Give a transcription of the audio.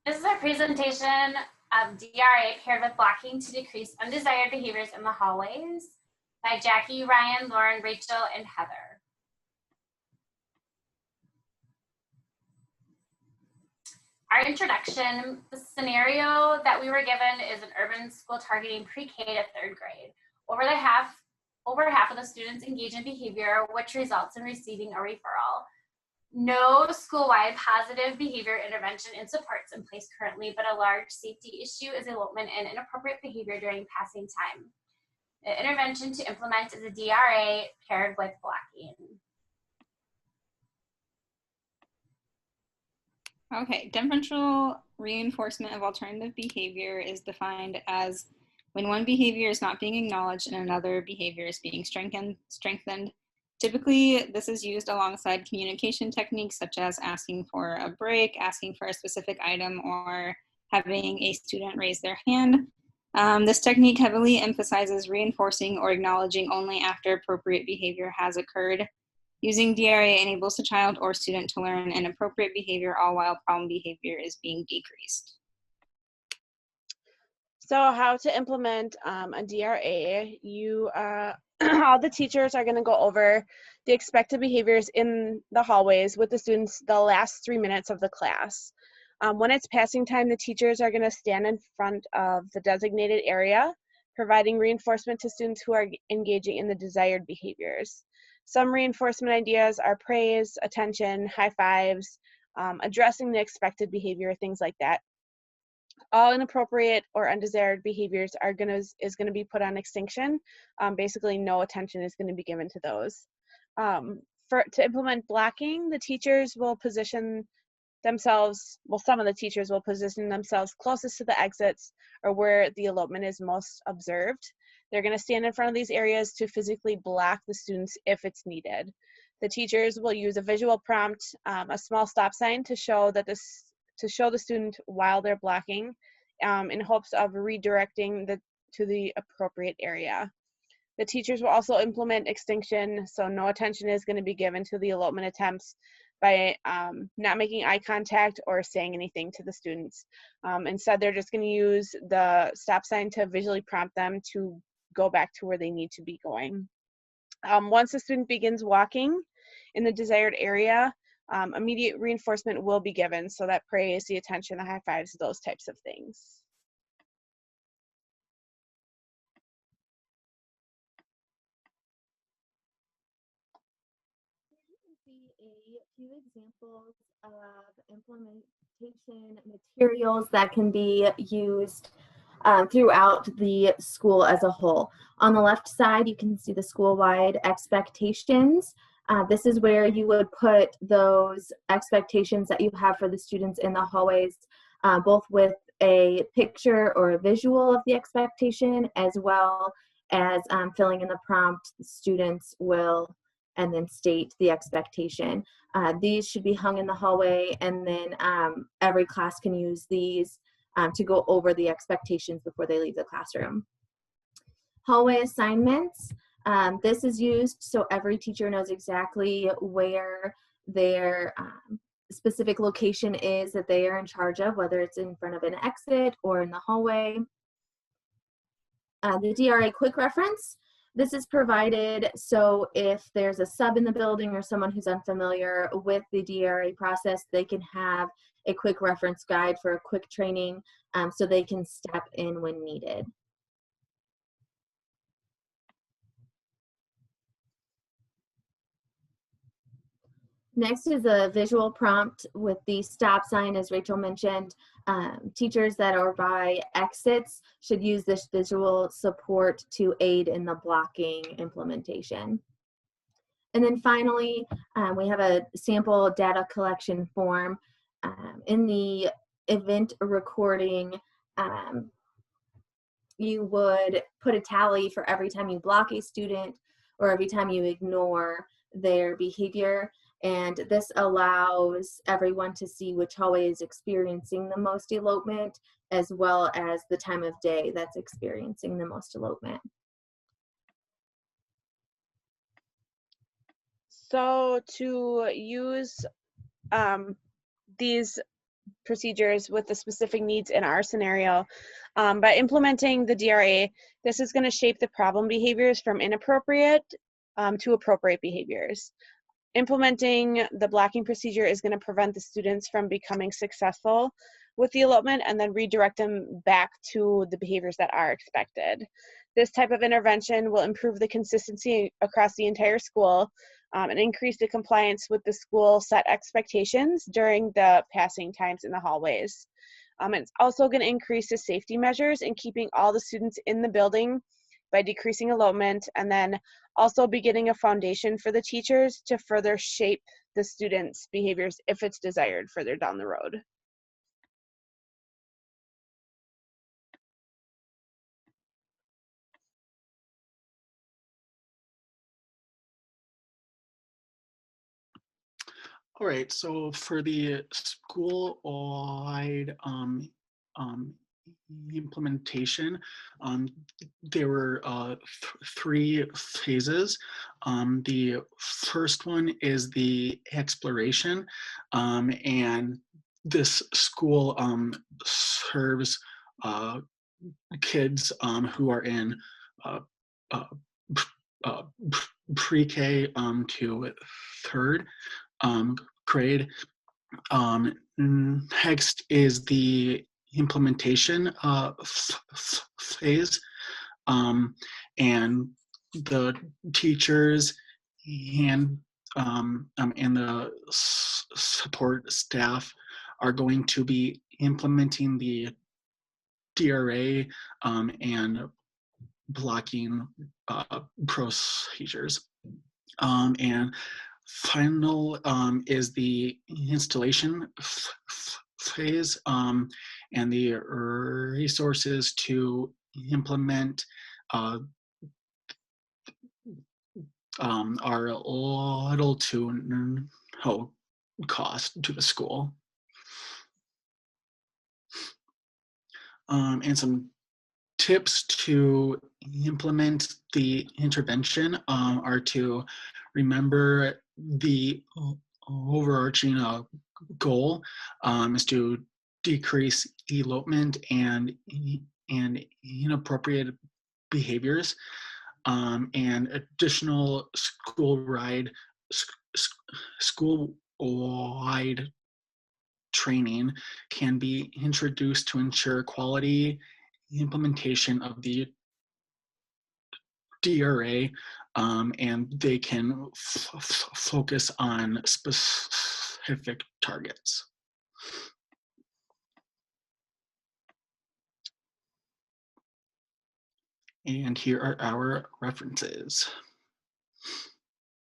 This is a presentation of DRA paired with blocking to decrease undesired behaviors in the hallways by Jackie, Ryan, Lauren, Rachel, and Heather. Our introduction, the scenario that we were given is an urban school targeting pre-K to third grade. Over half of the students engage in behavior, which results in receiving a referral. No school-wide positive behavior intervention and supports in place currently, but a large safety issue is elopement and inappropriate behavior during passing time. The intervention to implement is a DRA paired with blocking. Okay, differential reinforcement of alternative behavior is defined as when one behavior is not being acknowledged and another behavior is being strengthened. Typically, this is used alongside communication techniques such as asking for a break, asking for a specific item, or having a student raise their hand. This technique heavily emphasizes reinforcing or acknowledging only after appropriate behavior has occurred. Using DRA enables the child or student to learn an appropriate behavior all while problem behavior is being decreased. So how to implement a DRA, all the teachers are going to go over the expected behaviors in the hallways with the students the last 3 minutes of the class. When it's passing time, the teachers are going to stand in front of the designated area, providing reinforcement to students who are engaging in the desired behaviors. Some reinforcement ideas are praise, attention, high fives, addressing the expected behavior, things like that. All inappropriate or undesired behaviors is going to be put on extinction. Basically, no attention is going to be given to those. To implement blocking, the teachers will position themselves, well, some of the teachers will position themselves closest to the exits or where the elopement is most observed. They're going to stand in front of these areas to physically block the students if it's needed. The teachers will use a visual prompt, a small stop sign to show the student while they're blocking, in hopes of redirecting to the appropriate area. The teachers will also implement extinction, so no attention is going to be given to the elopement attempts by not making eye contact or saying anything to the students. Instead, they're just going to use the stop sign to visually prompt them to go back to where they need to be going. Once the student begins walking in the desired area, immediate reinforcement will be given, so that praise, the attention, the high fives, those types of things. See a few examples of implementation materials that can be used throughout the school as a whole. On the left side, you can see the school-wide expectations. This is where you would put those expectations that you have for the students in the hallways, both with a picture or a visual of the expectation, as well as filling in the prompt. The students will and then state the expectation. These should be hung in the hallway, and then every class can use these to go over the expectations before they leave the classroom. Hallway assignments. This is used so every teacher knows exactly where their specific location is that they are in charge of, whether it's in front of an exit or in the hallway. The DRA quick reference. This is provided so if there's a sub in the building or someone who's unfamiliar with the DRA process, they can have a quick reference guide for a quick training so they can step in when needed. Next is a visual prompt with the stop sign, as Rachel mentioned. Teachers that are by exits should use this visual support to aid in the blocking implementation. And then finally, we have a sample data collection form. In the event recording, you would put a tally for every time you block a student or every time you ignore their behavior. And this allows everyone to see which hallway is experiencing the most elopement, as well as the time of day that's experiencing the most elopement. So to use these procedures with the specific needs in our scenario. By implementing the DRA, this is going to shape the problem behaviors from inappropriate to appropriate behaviors. Implementing the blocking procedure is going to prevent the students from becoming successful with the elopement and then redirect them back to the behaviors that are expected. This type of intervention will improve the consistency across the entire school and increase the compliance with the school set expectations during the passing times in the hallways. It's also going to increase the safety measures in keeping all the students in the building by decreasing elopement, and then also beginning a foundation for the teachers to further shape the students' behaviors if it's desired further down the road. All right, so for the school-wide implementation, there were three phases. The first one is the exploration, and this school serves kids who are in pre-K to third grade. Next is the implementation phase, and the teachers and the support staff are going to be implementing the DRA and blocking procedures. And final is the installation phase, and the resources to implement are little to no cost to the school. And some tips to implement the intervention are to remember the overarching goal is to decrease elopement and inappropriate behaviors, and additional school-wide training can be introduced to ensure quality implementation of the DRA, and they can focus on specific targets. And here are our references.